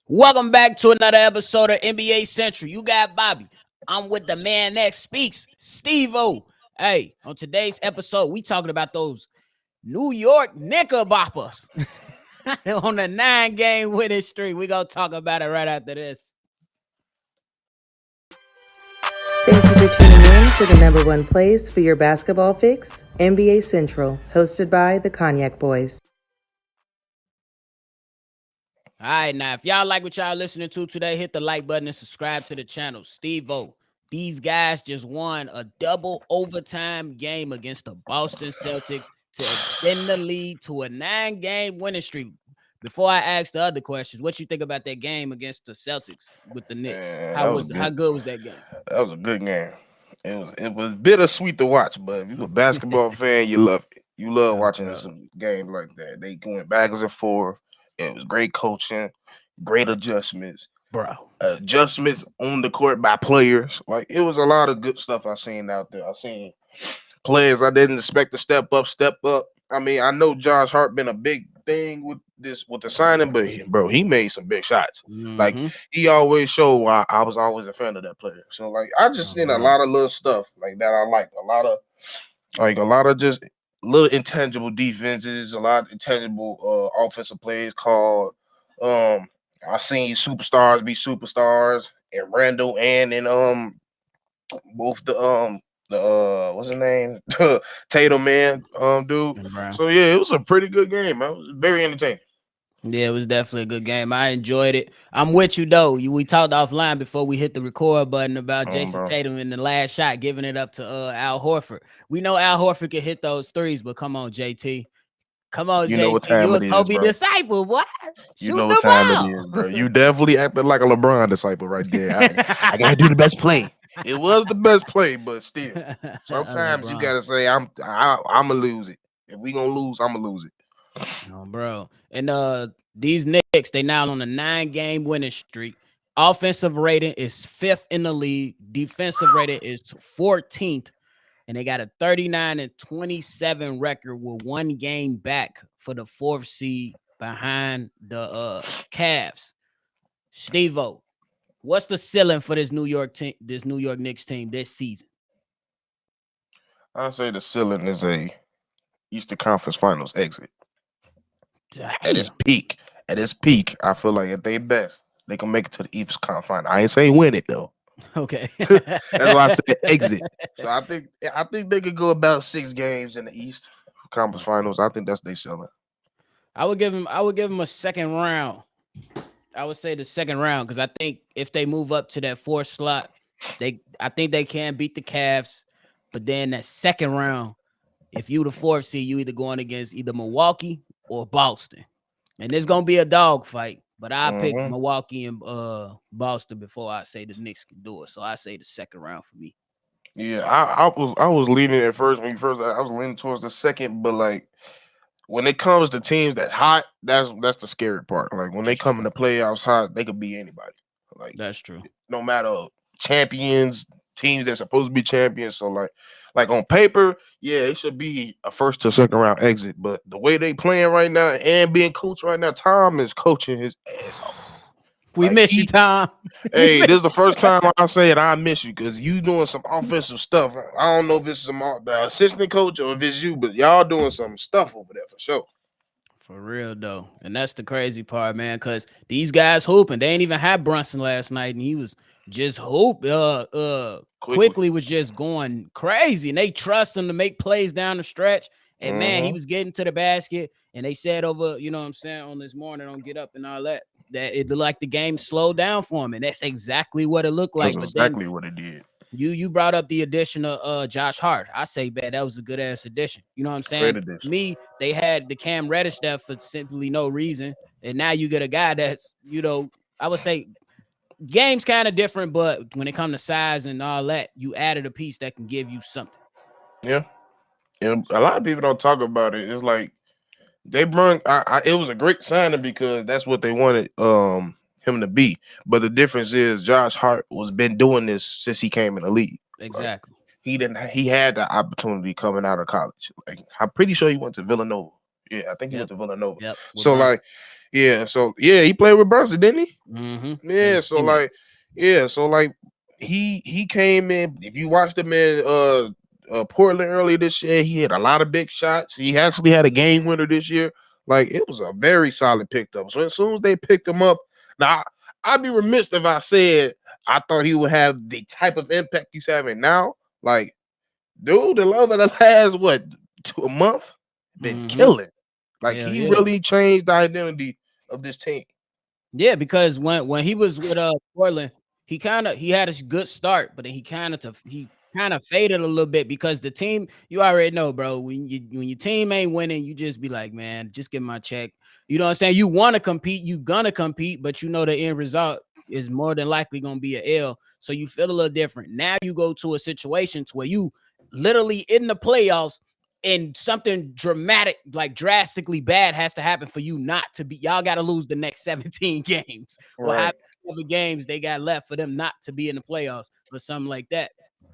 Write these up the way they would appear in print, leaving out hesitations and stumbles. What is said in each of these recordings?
Welcome back to another episode of NBA Central. You got Bobby. I'm with the man that speaks, Stevo. Hey, on today's episode, we talking about those New York Knickerbockers on a 9-game winning streak. We gonna talk about it right after this. Thank you for tuning in to the number one place for your basketball fix, NBA Central, hosted by the Cognac Boys. All right, now if y'all like what y'all listening to today, hit the like button and subscribe to the channel. Stevo, these guys just won a double overtime game against the Boston Celtics to extend the lead to a 9-game winning streak. Before I ask the other questions, what you think about that game against the Celtics with the Knicks? Man, How good was that game? That was a good game. It was bittersweet to watch, but if you're a basketball fan, you love it. You love watching some games like that. They going backwards and forth. It was great coaching, great adjustments, adjustments on the court by players. Like it was a lot of good stuff I seen out there. I seen players I didn't expect to step up. I mean, I know Josh Hart been a big thing with the signing, but he made some big shots. Like he always showed why I was always a fan of that player. So like I just seen a lot of little stuff like that. I like a lot of just little intangible defenses, a lot of intangible offensive plays called. I seen superstars be superstars and Randall and both the what's his name? Tatum man, dude. So yeah, it was a pretty good game, man. It was very entertaining. Yeah, it was definitely a good game. I enjoyed it. I'm with you though. We talked offline before we hit the record button about Jason Tatum in the last shot, giving it up to Al Horford. We know Al Horford can hit those threes, but come on, JT. Come on, you know what JT. time You a it is, Kobe bro. disciple, boy. You know what time it is, bro. You definitely acted like a LeBron disciple right there. I gotta do the best play. It was the best play, but still, sometimes you gotta say I'm gonna lose it. If we gonna lose, I'm gonna lose it. No, bro. And these Knicks, they now on a 9-game winning streak. Offensive rating is 5th in the league. Defensive rating is 14th. And they got a 39-27 record with 1 game back for the 4th seed behind the Cavs. Stevo, what's the ceiling for this New York Knicks team this season? I say the ceiling is a Eastern Conference Finals exit. At its peak, I feel like at their best, they can make it to the Eastern Conference Final. I ain't saying win it though. Okay, that's why I said exit. So I think they could go about 6 games in the East Conference Finals. I think that's their ceiling. I would give them a second round. I would say the second round because I think if they move up to that 4th slot, I think they can beat the Cavs. But then that second round, if you the 4th seed, you either going against either Milwaukee or Boston, and there's gonna be a dog fight. But I pick Milwaukee and Boston before I say the Knicks can do it. So I say the second round for me. Yeah, I was leaning at first I was leaning towards the second, but like when it comes to teams that's hot, that's the scary part. Like when they come in the playoffs hot, they could beat anybody. Like that's true. No matter champions, teams that's supposed to be champions. So like on paper, yeah, it should be a 1st to 2nd round exit. But the way they playing right now and being coached right now, Tom is coaching his ass off. We miss you, Tom. Hey, this is the first time I say it. I miss you because you doing some offensive stuff. I don't know if it's the assistant coach or if it's you, but y'all doing some stuff over there for sure. For real though, and that's the crazy part, man. Because these guys hooping, they ain't even had Brunson last night, and he was just hoop. Quickly was just going crazy, and they trust him to make plays down the stretch. And man, he was getting to the basket, and they said over, you know what I'm saying, on this morning on Get Up and all that it looked like the game slowed down for him, and that's exactly what it looked like. That's exactly what it did. You brought up the addition of Josh Hart. I say, man, that was a good ass addition. You know what I'm saying? To me, they had the Cam Reddish there for simply no reason, and now you get a guy that's, I would say game's kind of different, but when it comes to size and all that, you added a piece that can give you something. Yeah, and a lot of people don't talk about it. It's like they brought. It was a great signing because that's what they wanted him to be. But the difference is Josh Hart was been doing this since he came in the league. Exactly. Right? He had the opportunity coming out of college. Like I'm pretty sure he went to Villanova. Yeah, I think he went to Villanova. Yep. So like Yeah, he played with Brunson, didn't he? Mm-hmm. They Yeah, was so teammates. like, yeah, so like he came in. If you watched him in Portland earlier this year, he had a lot of big shots. He actually had a game winner this year. Like it was a very solid pickup. So as soon as they picked him up, now I'd be remiss if I said I thought he would have the type of impact he's having now. Like, dude, the love of the last a month been Mm-hmm. killing. Like Hell he yeah. really changed the identity of this team. Yeah, because when he was with Portland, he had a good start, but then he kind of faded a little bit because the team, you already know, bro. When your team ain't winning, you just be like, man, just get my check. You know what I'm saying? You want to compete, you gonna compete, but you know the end result is more than likely gonna be a L. So you feel a little different. Now you go to a situation to where you literally in the playoffs and something dramatic, like drastically bad, has to happen for you not to be. Y'all got to lose the next 17 games or how Right, many games they got left for them not to be in the playoffs or something like that.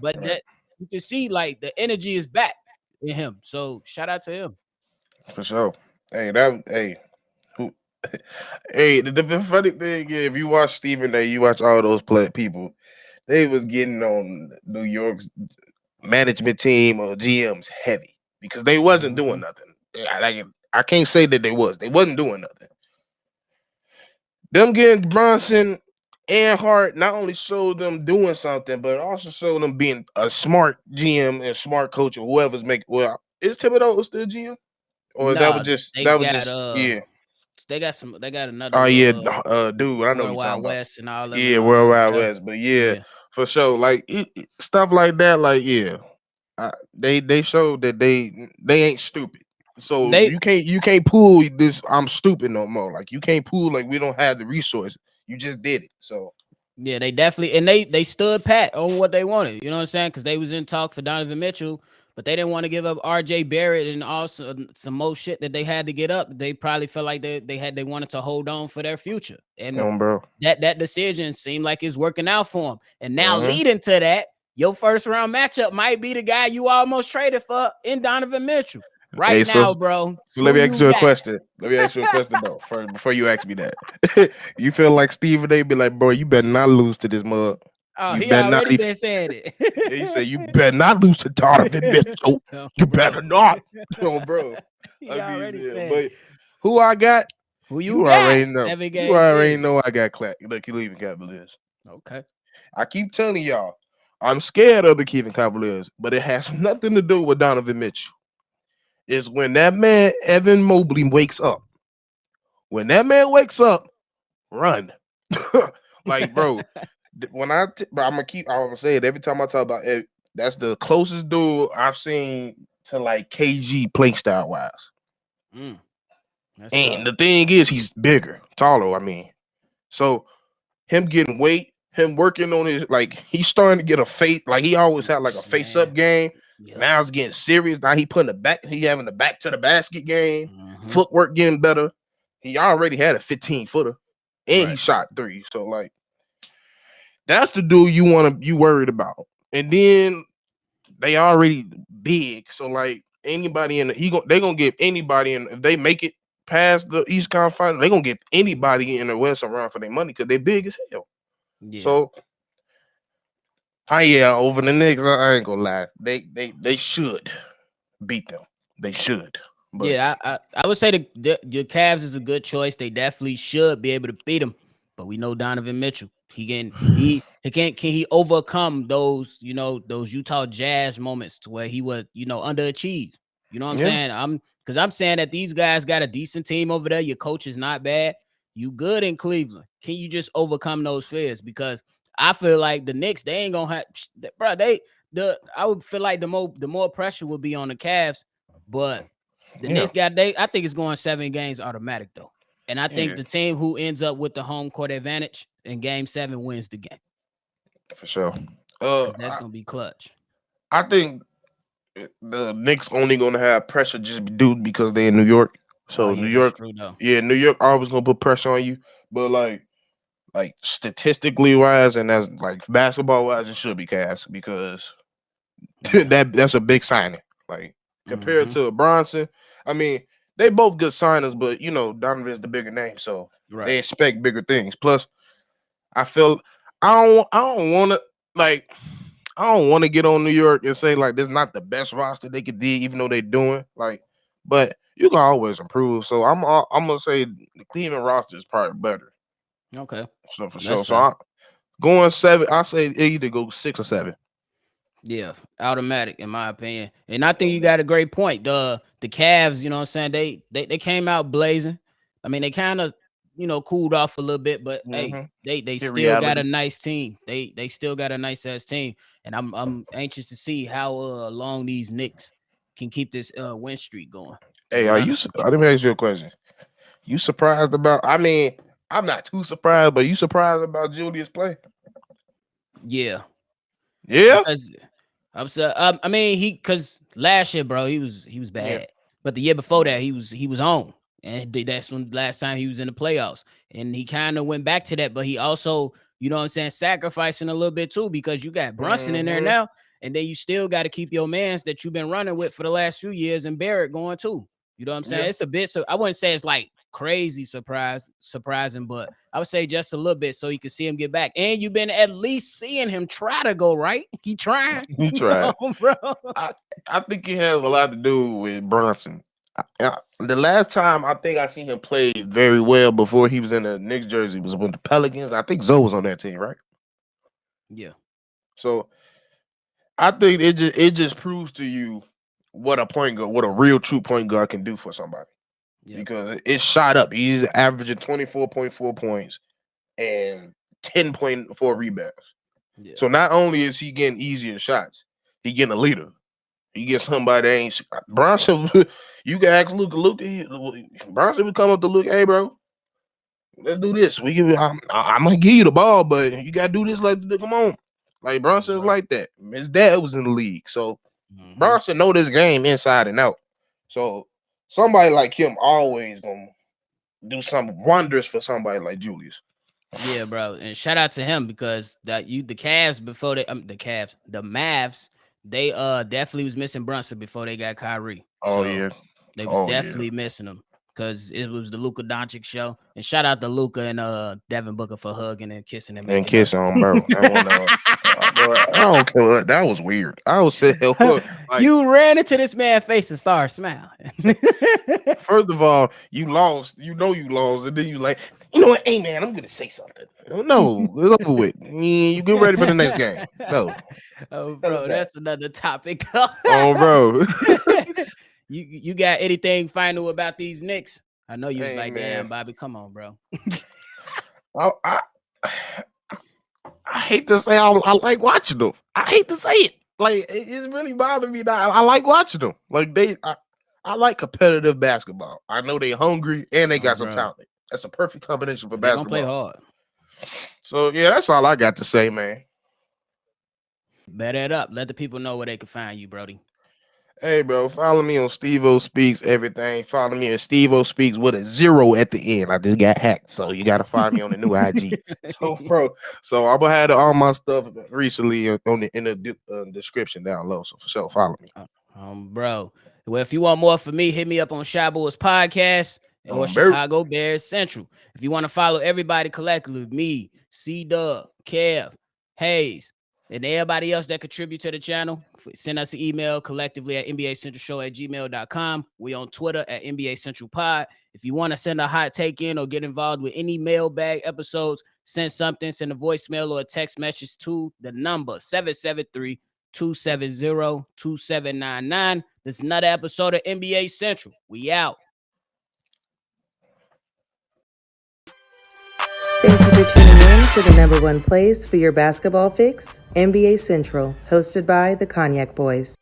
But right, that you can see, like the energy is back in him. So shout out to him. for sure. Hey, who, hey, the funny thing is, if you watch Stephen A, you watch all those people. They was getting on New York's management team or GMs heavy because they wasn't doing Mhm. nothing. I can't say that they was. They wasn't doing nothing. Them getting Bronson and Hart not only showed them doing something, but also showed them being a smart GM and smart coach or whoever's making. Well, is Thibodeau still GM or No, that was just yeah. they got another Oh yeah, little dude, I know what you're World talking Wide about. West and all them Yeah, and all them. Worldwide Yeah, West, but yeah, yeah. for sure. Like stuff like that. Like yeah, they showed that they ain't stupid. So They you can't pull this. I'm stupid no more. Like you can't pull like we don't have the resources. You just did it. So Yeah, they definitely and they stood pat on what they wanted. You know what I'm saying? Because they was in talk for Donovan Mitchell, but they didn't want to give up R.J. Barrett and also some more shit that they had to get up. They probably felt like they wanted to hold on for their future, and bro. that decision seemed like it's working out for them. And now Uh-huh. leading to that, your first round matchup might be the guy you almost traded for in Donovan Mitchell. Right Hey, now, bro, so let who me ask you you a got? question. Let me ask you a question though. First, before you ask me that, you feel like Stephen A. Be like, bro, you better not lose to this mug. Oh, You he better not already even. been saying He said, it. you better not lose to Donovan Mitchell. Oh, You bro. better not. Oh, bro. He I mean, already yeah, said it. but who I got? Who you You got? already know. Seven You game already series. know I got clap. The Cleveland Cavaliers. Okay. I keep telling y'all, I'm scared of the Cleveland Cavaliers, but it has nothing to do with Donovan Mitchell. It's when that man Evan Mobley wakes up. When that man wakes up, run. Like, bro, bro, I'm gonna keep. I will say it every time I talk about it. That's the closest dude I've seen to like KG play style wise. Mm, that's And tough. the thing is, he's bigger, taller. I mean, so him getting weight, him working on his like he's starting to get a face. Like he always had like a face up Man. game. Yep. Now it's getting serious. Now he putting the back. He having the back to the basket game. Hmm. Footwork getting better. He already had a 15-footer, and he Right. shot three. So like that's the dude you worried about. And then they already big. So like anybody in the, they gonna give anybody in if they make it past the East Conference Final, they gonna give anybody in the West a run for their money because they big as hell. Yeah. So yeah, over the Knicks, I ain't gonna lie. They should beat them. They should. But Yeah, I would say the Cavs is a good choice. They definitely should be able to beat them. But we know Donovan Mitchell. Can he overcome those, those Utah Jazz moments to where he was, underachieved. You know what I'm yeah, saying? I'm saying that these guys got a decent team over there. Your coach is not bad. You good in Cleveland. Can you just overcome those fears? Because I feel like the Knicks, they ain't gonna have bro, I would feel like the more pressure will be on the Cavs, but the yeah, Knicks I think it's going 7 games automatic though. And I think yeah, the team who ends up with the home court advantage in game 7 wins the game for sure. because that's gonna be clutch. I think the Knicks only gonna have pressure just due because they in New York. Oh So New yeah, that's York, true though. yeah, New York always gonna put pressure on you. But like statistically wise and as like basketball wise, it should be Cavs because Yeah. that's a big signing. Like compared Hmm. to Bronson, I mean, they both good signers, but Donovan's the bigger name, so they Right. expect bigger things. Plus, I feel I don't want to like I don't want to get on New York and say like this not the best roster they could do, even though they're doing like, but you can always improve. So I'm gonna say the Cleveland roster is probably better. Okay. So for That's sure. So fair. going 7, I say it either go 6 or 7. Yeah, automatic in my opinion. And I think you got a great point. The Cavs, you know what I'm saying? They came out blazing. I mean, they kind of, cooled off a little bit, but hey, Mm-hmm. they Hit still got a reality. nice team. They still got a nice ass team. And I'm anxious to see how long these Knicks can keep this win streak going, to Hey, be honest with you. let me ask you a question. You surprised about? I mean, I'm not too surprised, but you surprised about Julius play? Yeah, Yeah. because I'm so I mean because last year, bro, he was Yeah. bad. But the year before that, he was on. And that's when last time he was in the playoffs. And he kind of went back to that, but he also, you know what I'm saying, sacrificing a little bit too, because you got Brunson in there Mm-hmm. now, and then you still got to keep your mans that you've been running with for the last few years and Barrett going too. You know what I'm saying? Yeah. It's a bit, so I wouldn't say it's like crazy surprising, but I would say just a little bit so you can see him get back. And you've been at least seeing him try to go right. He trying, He tried. bro. I I think it has a lot to do with Bronson. The last time I think I seen him play very well before he was in the Knicks jersey was with the Pelicans. I think Zoe was on that team, right? Yeah. So I think it just proves to you what a point guard, what a real true point guard can do for somebody. Yep. Because it shot up. He's averaging 24.4 points and 10.4 rebounds. Yeah. So not only is he getting easier shots, he getting a leader. He gets somebody that ain't Bronson. You can ask Luka. Bronson would come up to Luka. Hey, bro, let's do this. I'm gonna give you the ball, but you gotta do this. Like, come on. Like Bronson's Right. like that. His dad was in the league, so Hmm. Bronson know this game inside and out. So somebody like him always gonna do some wonders for somebody like Julius. Yeah, bro. And shout out to him because the Cavs before the Mavs, they definitely was missing Brunson before they got Kyrie. Oh So yeah. they was Oh yeah. definitely missing him because it was the Luka Doncic show. And shout out to Luka and Devin Booker for hugging and kissing and And making up. kiss on, bro. That one, bro, I don't care. That was weird. I was saying, like, You ran into this man's face and started smiling. first of all, you lost. You know you lost, and then you like, you know what? Hey man, I'm gonna say something. No, it's over with. You get ready for the next game. No, Oh, tell us bro, that. that's another topic. Oh, bro. You got anything final about these Knicks? I know you was Hey like, damn, man, Bobby, come on, bro. I, I I hate to say I like watching them. I hate to say it. Like it's really bothering me that I like watching them. Like I like competitive basketball. I know they hungry and they Oh, got some bro, talent. That's a perfect combination for they gonna play basketball. hard. So yeah, that's all I got to say, man. Bet it up. Let the people know where they can find you, Brody. Hey, bro, follow me on Stevo Speaks Everything. Follow me on Stevo Speaks with a 0 at the end. I just got hacked, so you got to find me on the new IG. So, bro, I'm gonna have all my stuff recently in the description down low. So for sure, follow me. Bro. Well, if you want more from me, hit me up on Shy Boys Podcast or Bro. Chicago Bears Central. If you want to follow everybody collectively, me, C Dub, Kev, Hayes, and everybody else that contribute to the channel, send us an email collectively at nbacentralshow@gmail.com. We on Twitter at NBA Central Pod. If you want to send a hot take in or get involved with any mailbag episodes, send something, send a voicemail or a text message to the number 773 270-2799. This is another episode of NBA Central. We out. Thank you for tuning in to the number one place for your basketball fix, NBA Central, hosted by the Cognac Boys.